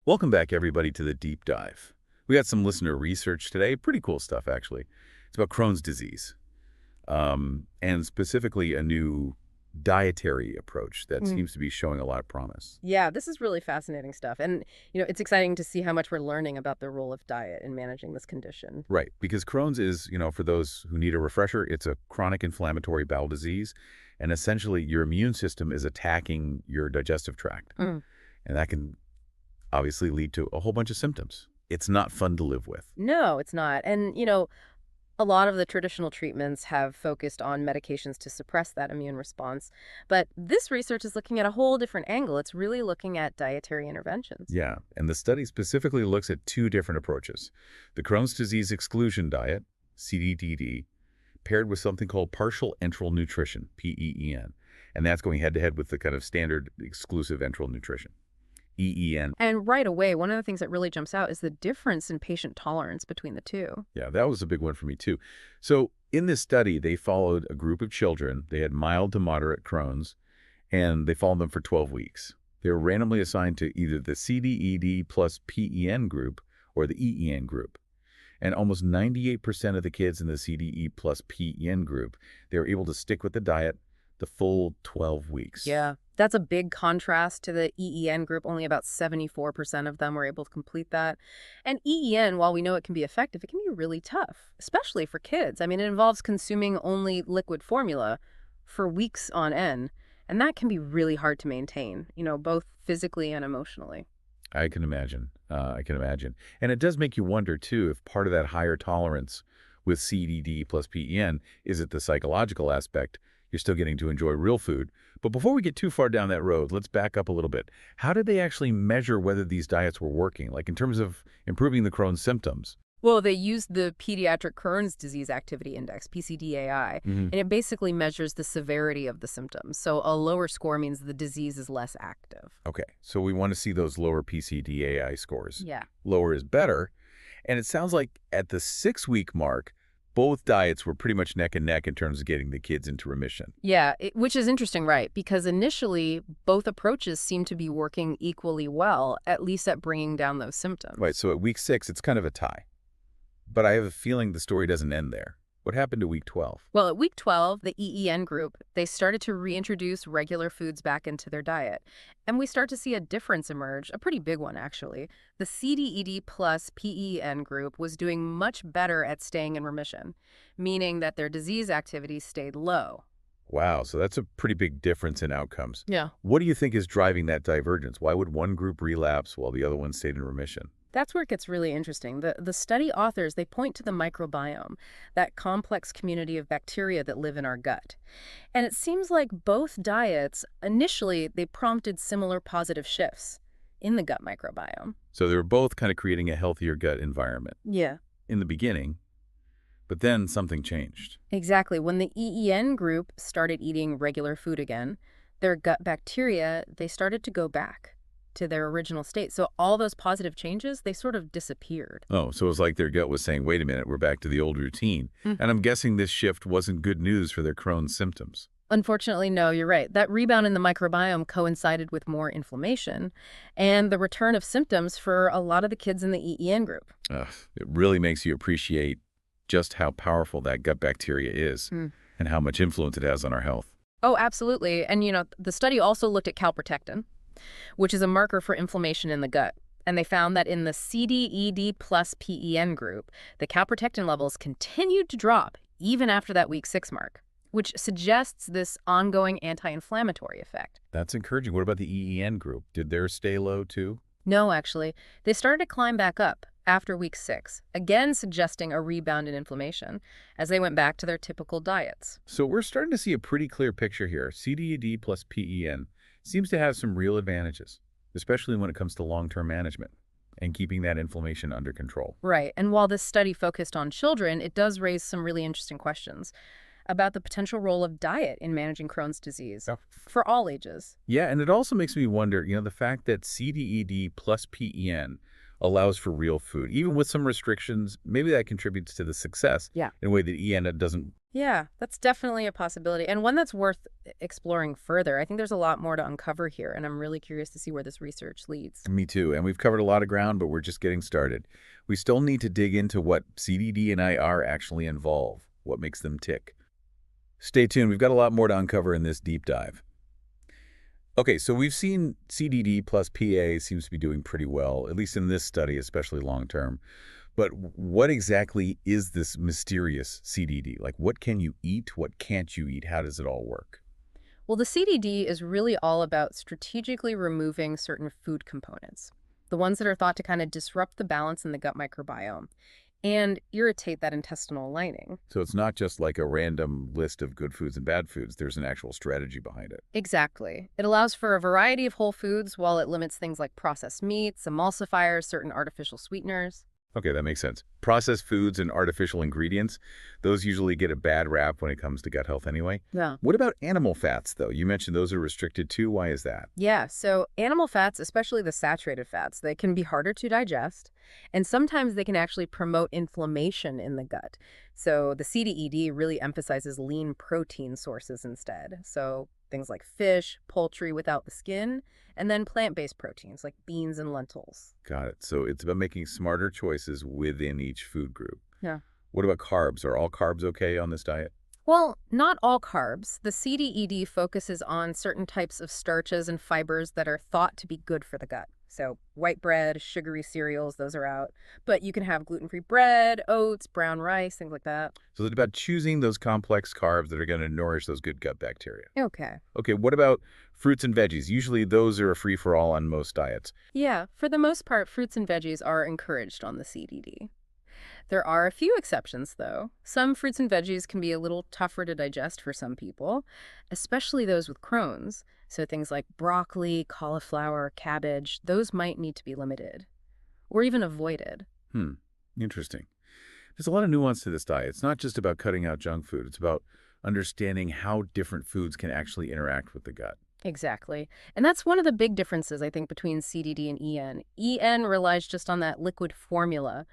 Welcome back, everybody, to the Deep Dive. We got some listener research today. Pretty cool stuff, actually. It's about Crohn's disease, and specifically a new dietary approach that Mm. seems to be showing a lot of promise. Yeah, this is really fascinating stuff. And, it's exciting to see how much we're learning about the role of diet in managing this condition. Right, because Crohn's is, for those who need a refresher, it's a chronic inflammatory bowel disease, and essentially your immune system is attacking your digestive tract, Mm. and that can obviously lead to a whole bunch of symptoms. It's not fun to live with. No, it's not. And, a lot of the traditional treatments have focused on medications to suppress that immune response. But this research is looking at a whole different angle. It's really looking at dietary interventions. Yeah, and the study specifically looks at two different approaches. The Crohn's disease exclusion diet, Cded, paired with something called partial enteral nutrition, PEN. And that's going head-to-head with the kind of standard exclusive enteral nutrition, EEN. And right away, one of the things that really jumps out is the difference in patient tolerance between the two. Yeah, that was a big one for me, too. So in this study, they followed a group of children. They had mild to moderate Crohn's, and they followed them for 12 weeks. They were randomly assigned to either the CDED plus PEN group or the EEN group. And almost 98% of the kids in the CDE plus PEN group, they were able to stick with the diet the full 12 weeks. Yeah, that's a big contrast to the EEN group. Only about 74% of them were able to complete that. And EEN, while we know it can be effective, it can be really tough, especially for kids. I mean, it involves consuming only liquid formula for weeks on end, and that can be really hard to maintain, both physically and emotionally. I can imagine. I can imagine. And it does make you wonder, too, if part of that higher tolerance with CDD plus PEN is it the psychological aspect. You're still getting to enjoy real food. But before we get too far down that road, let's back up a little bit. How did they actually measure whether these diets were working, like in terms of improving the Crohn's symptoms? Well, they used the Pediatric Crohn's Disease Activity Index, PCDAI, and it basically measures the severity of the symptoms. So a lower score means the disease is less active. Okay, so we want to see those lower PCDAI scores. Yeah. Lower is better. And it sounds like at the 6-week mark, both diets were pretty much neck and neck in terms of getting the kids into remission. Yeah, which is interesting, right? Because initially, both approaches seem to be working equally well, at least at bringing down those symptoms. Right, so at week 6, it's kind of a tie. But I have a feeling the story doesn't end there. What happened to week 12? Well, at week 12, the EEN group, they started to reintroduce regular foods back into their diet. And we start to see a difference emerge, a pretty big one, actually. The CDED plus PEN group was doing much better at staying in remission, meaning that their disease activity stayed low. Wow, so that's a pretty big difference in outcomes. Yeah. What do you think is driving that divergence? Why would one group relapse while the other one stayed in remission? That's where it gets really interesting. The study authors, they point to the microbiome, that complex community of bacteria that live in our gut. And it seems like both diets, initially, they prompted similar positive shifts in the gut microbiome. So they were both kind of creating a healthier gut environment Yeah. in the beginning, but then something changed. Exactly. When the EEN group started eating regular food again, their gut bacteria, they started to go back to their original state. So all those positive changes, they sort of disappeared. Oh, so it was like their gut was saying, wait a minute, we're back to the old routine. And I'm guessing this shift wasn't good news for their Crohn's symptoms. Unfortunately, no, you're right. That rebound in the microbiome coincided with more inflammation and the return of symptoms for a lot of the kids in the EEN group. Ugh, it really makes you appreciate just how powerful that gut bacteria is and how much influence it has on our health. Oh, absolutely. And, the study also looked at calprotectin, which is a marker for inflammation in the gut. And they found that in the CDED plus PEN group, the calprotectin levels continued to drop even after that week 6 mark, which suggests this ongoing anti-inflammatory effect. That's encouraging. What about the EEN group? Did theirs stay low too? No, actually. They started to climb back up after week 6, again suggesting a rebound in inflammation as they went back to their typical diets. So we're starting to see a pretty clear picture here. CDED plus PEN seems to have some real advantages, especially when it comes to long-term management and keeping that inflammation under control. Right. And while this study focused on children, it does raise some really interesting questions about the potential role of diet in managing Crohn's disease Yeah. for all ages. Yeah, and it also makes me wonder, the fact that CDED plus PEN allows for real food. Even with some restrictions, maybe that contributes to the success Yeah. in a way that EN doesn't. Yeah, that's definitely a possibility, and one that's worth exploring further. I think there's a lot more to uncover here, and I'm really curious to see where this research leads. Me too. And we've covered a lot of ground, but we're just getting started. We still need to dig into what CDD and IR actually involve, what makes them tick. Stay tuned. We've got a lot more to uncover in this deep dive. Okay, so we've seen CDD plus PA seems to be doing pretty well, at least in this study, especially long term. But what exactly is this mysterious CDD? Like, what can you eat? What can't you eat? How does it all work? Well, the CDD is really all about strategically removing certain food components, the ones that are thought to kind of disrupt the balance in the gut microbiome and irritate that intestinal lining. So it's not just like a random list of good foods and bad foods. There's an actual strategy behind it. Exactly. It allows for a variety of whole foods while it limits things like processed meats, emulsifiers, certain artificial sweeteners. Okay, that makes sense. Processed foods and artificial ingredients, those usually get a bad rap when it comes to gut health anyway. Yeah. What about animal fats, though? You mentioned those are restricted too. Why is that? Yeah, so animal fats, especially the saturated fats, they can be harder to digest, and sometimes they can actually promote inflammation in the gut. So the CDED really emphasizes lean protein sources instead. So things like fish, poultry without the skin, and then plant-based proteins like beans and lentils. Got it. So it's about making smarter choices within each food group. Yeah. What about carbs? Are all carbs okay on this diet? Well, not all carbs. The CDED focuses on certain types of starches and fibers that are thought to be good for the gut. So white bread, sugary cereals, those are out. But you can have gluten-free bread, oats, brown rice, things like that. So it's about choosing those complex carbs that are going to nourish those good gut bacteria. Okay. Okay, what about fruits and veggies? Usually those are a free-for-all on most diets. Yeah, for the most part, fruits and veggies are encouraged on the CDD. There are a few exceptions, though. Some fruits and veggies can be a little tougher to digest for some people, especially those with Crohn's. So things like broccoli, cauliflower, cabbage, those might need to be limited or even avoided. Hmm, interesting. There's a lot of nuance to this diet. It's not just about cutting out junk food. It's about understanding how different foods can actually interact with the gut. Exactly. And that's one of the big differences, I think, between CDD and EN. EN relies just on that liquid formula,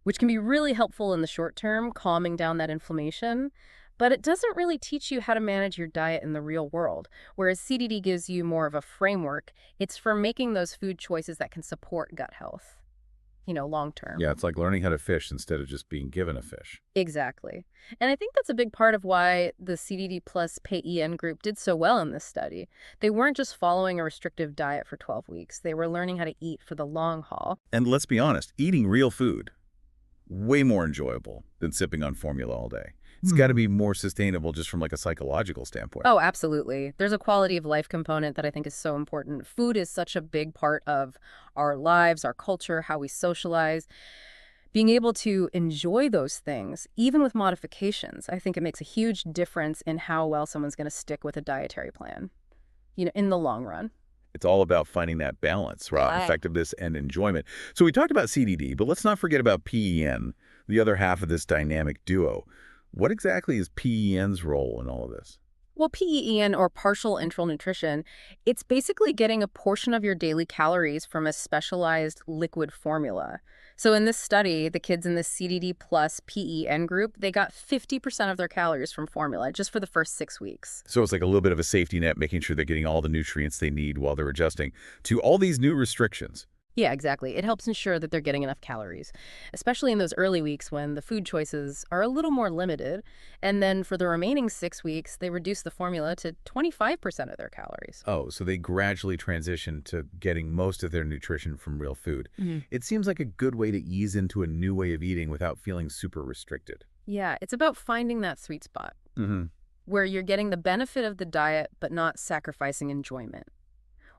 which can be really helpful in the short term, calming down that inflammation. But it doesn't really teach you how to manage your diet in the real world. Whereas CDD gives you more of a framework. It's for making those food choices that can support gut health, long term. Yeah, it's like learning how to fish instead of just being given a fish. Exactly. And I think that's a big part of why the CDD plus PAEN group did so well in this study. They weren't just following a restrictive diet for 12 weeks. They were learning how to eat for the long haul. And let's be honest, eating real food, way more enjoyable than sipping on formula all day. It's got to be more sustainable just from like a psychological standpoint. Oh, absolutely. There's a quality of life component that I think is so important. Food is such a big part of our lives, our culture, how we socialize. Being able to enjoy those things, even with modifications, I think it makes a huge difference in how well someone's going to stick with a dietary plan, in the long run. It's all about finding that balance, right? Right. Effectiveness and enjoyment. So we talked about CDD, but let's not forget about PEN, the other half of this dynamic duo. What exactly is PEN's role in all of this? Well, PEN, or partial enteral nutrition, it's basically getting a portion of your daily calories from a specialized liquid formula. So in this study, the kids in the CDD plus PEN group, they got 50% of their calories from formula just for the first 6 weeks. So it's like a little bit of a safety net, making sure they're getting all the nutrients they need while they're adjusting to all these new restrictions. Yeah, exactly. It helps ensure that they're getting enough calories, especially in those early weeks when the food choices are a little more limited. And then for the remaining 6 weeks, they reduce the formula to 25% of their calories. Oh, so they gradually transition to getting most of their nutrition from real food. It seems like a good way to ease into a new way of eating without feeling super restricted. Yeah, it's about finding that sweet spot Mm-hmm. where you're getting the benefit of the diet but not sacrificing enjoyment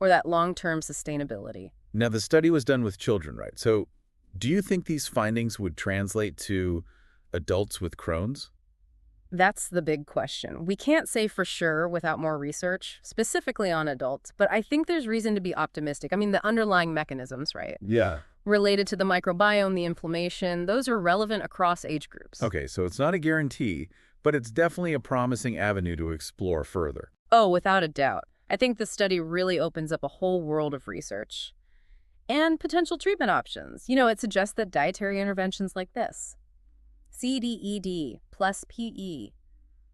or that long-term sustainability. Now, the study was done with children, right? So do you think these findings would translate to adults with Crohn's? That's the big question. We can't say for sure without more research, specifically on adults, but I think there's reason to be optimistic. I mean, the underlying mechanisms, right? Yeah. Related to the microbiome, the inflammation, those are relevant across age groups. Okay, so it's not a guarantee, but it's definitely a promising avenue to explore further. Oh, without a doubt. I think the study really opens up a whole world of research. and potential treatment options. It suggests that dietary interventions like this, CDED plus PE,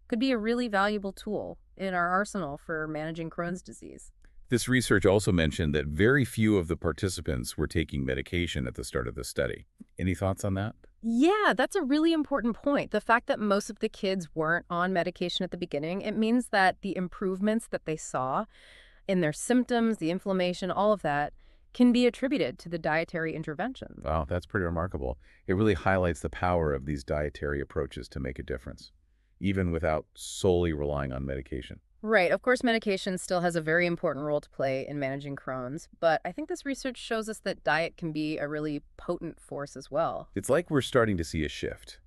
could be a really valuable tool in our arsenal for managing Crohn's disease. This research also mentioned that very few of the participants were taking medication at the start of the study. Any thoughts on that? Yeah, that's a really important point. The fact that most of the kids weren't on medication at the beginning, it means that the improvements that they saw in their symptoms, the inflammation, all of that, can be attributed to the dietary interventions. Wow, that's pretty remarkable. It really highlights the power of these dietary approaches to make a difference, even without solely relying on medication. Right. Of course, medication still has a very important role to play in managing Crohn's, but I think this research shows us that diet can be a really potent force as well. It's like we're starting to see a shift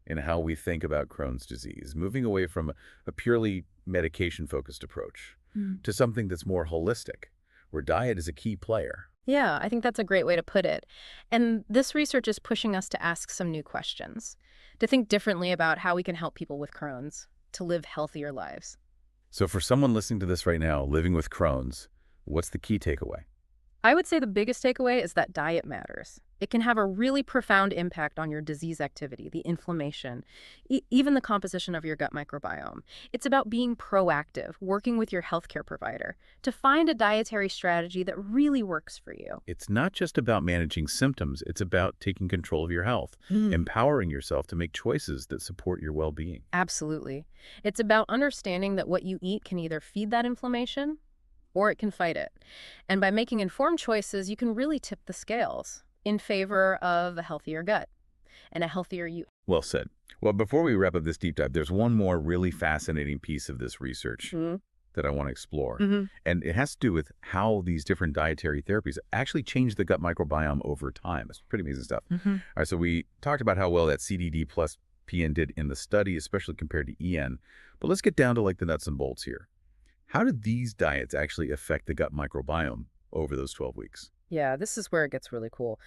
in how we think about Crohn's disease, moving away from a purely medication-focused approach to something that's more holistic, where diet is a key player. Yeah, I think that's a great way to put it. And this research is pushing us to ask some new questions, to think differently about how we can help people with Crohn's to live healthier lives. So for someone listening to this right now, living with Crohn's, what's the key takeaway? I would say the biggest takeaway is that diet matters. It can have a really profound impact on your disease activity, the inflammation, even the composition of your gut microbiome. It's about being proactive, working with your healthcare provider to find a dietary strategy that really works for you. It's not just about managing symptoms, it's about taking control of your health, empowering yourself to make choices that support your well-being. Absolutely. It's about understanding that what you eat can either feed that inflammation or it can fight it. And by making informed choices, you can really tip the scales in favor of a healthier gut and a healthier you. Well said. Well, before we wrap up this deep dive, there's one more really fascinating piece of this research that I want to explore. And it has to do with how these different dietary therapies actually change the gut microbiome over time. It's pretty amazing stuff. All right, so we talked about how well that CDD plus PN did in the study, especially compared to EN. But let's get down to like the nuts and bolts here. How did these diets actually affect the gut microbiome over those 12 weeks? Yeah, this is where it gets really cool.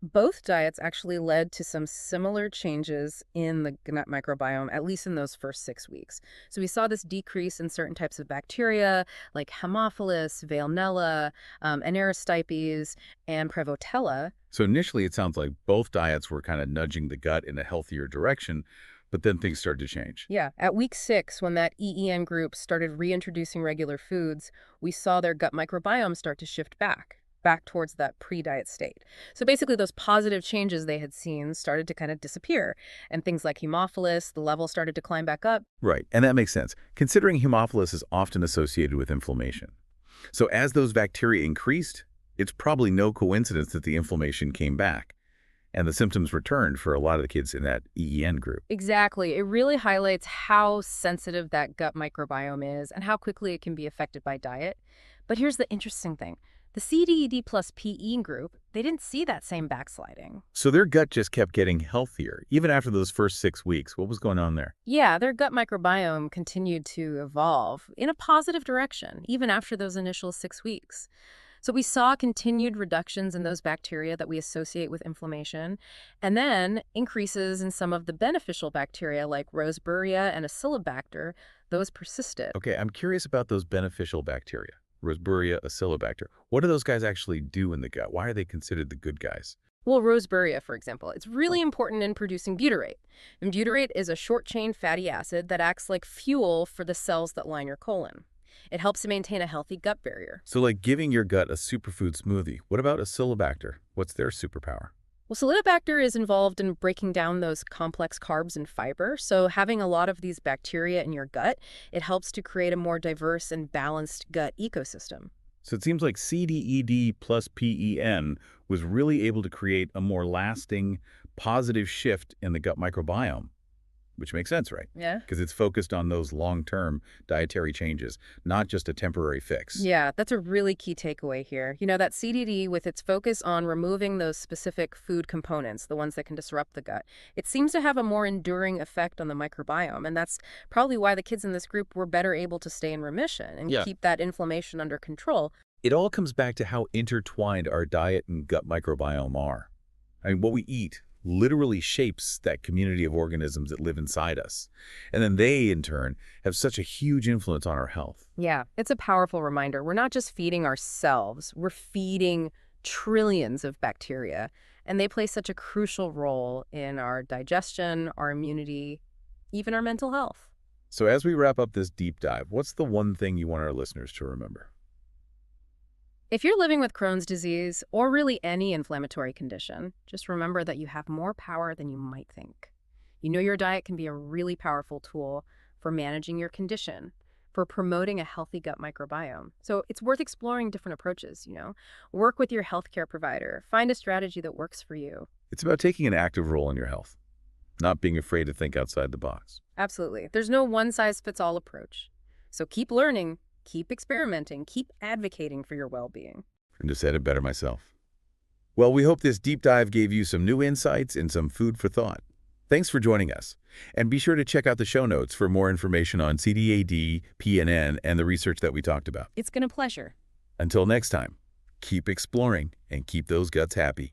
Both diets actually led to some similar changes in the gut microbiome, at least in those first 6 weeks. So we saw this decrease in certain types of bacteria like Haemophilus, Veillonella, Anerostipes, and Prevotella. So initially, it sounds like both diets were kind of nudging the gut in a healthier direction, but then things started to change. Yeah, at week 6, when that EEN group started reintroducing regular foods, we saw their gut microbiome start to shift back towards that pre-diet state. So basically those positive changes they had seen started to kind of disappear, and things like Haemophilus, the level started to climb back up. Right, and that makes sense, considering Haemophilus is often associated with inflammation. So as those bacteria increased, it's probably no coincidence that the inflammation came back and the symptoms returned for a lot of the kids in that EEN group. Exactly. It really highlights how sensitive that gut microbiome is and how quickly it can be affected by diet. But here's the interesting thing. The CDED plus PE group, they didn't see that same backsliding. So their gut just kept getting healthier, even after those first 6 weeks. What was going on there? Yeah, their gut microbiome continued to evolve in a positive direction, even after those initial 6 weeks. So we saw continued reductions in those bacteria that we associate with inflammation, and then increases in some of the beneficial bacteria like Roseburia and Acinetobacter. Those persisted. Okay, I'm curious about those beneficial bacteria. Roseburia, Acinetobacter. What do those guys actually do in the gut? Why are they considered the good guys? Well, Roseburia, for example, it's really important in producing butyrate. And butyrate is a short-chain fatty acid that acts like fuel for the cells that line your colon. It helps to maintain a healthy gut barrier. So like giving your gut a superfood smoothie. What about Acinetobacter? What's their superpower? Well, Cded is involved in breaking down those complex carbs and fiber, so having a lot of these bacteria in your gut, it helps to create a more diverse and balanced gut ecosystem. So it seems like CDED plus PEN was really able to create a more lasting, positive shift in the gut microbiome, which makes sense, right? Yeah. Because it's focused on those long-term dietary changes, not just a temporary fix. Yeah, that's a really key takeaway here. That CDD, with its focus on removing those specific food components, the ones that can disrupt the gut, it seems to have a more enduring effect on the microbiome. And that's probably why the kids in this group were better able to stay in remission and keep that inflammation under control. It all comes back to how intertwined our diet and gut microbiome are. I mean, what we eat literally shapes that community of organisms that live inside us. And then they, in turn, have such a huge influence on our health. Yeah, it's a powerful reminder. We're not just feeding ourselves, we're feeding trillions of bacteria, and they play such a crucial role in our digestion, our immunity, even our mental health. So as we wrap up this deep dive, what's the one thing you want our listeners to remember? If you're living with Crohn's disease or really any inflammatory condition, just remember that you have more power than you might think. Your diet can be a really powerful tool for managing your condition, for promoting a healthy gut microbiome. So it's worth exploring different approaches. Work with your healthcare provider. Find a strategy that works for you. It's about taking an active role in your health, not being afraid to think outside the box. Absolutely. There's no one-size-fits-all approach. So keep learning, keep experimenting, keep advocating for your well-being. Couldn't have said it better myself. Well, we hope this deep dive gave you some new insights and some food for thought. Thanks for joining us. And be sure to check out the show notes for more information on Cded, PNN, and the research that we talked about. It's been a pleasure. Until next time, keep exploring and keep those guts happy.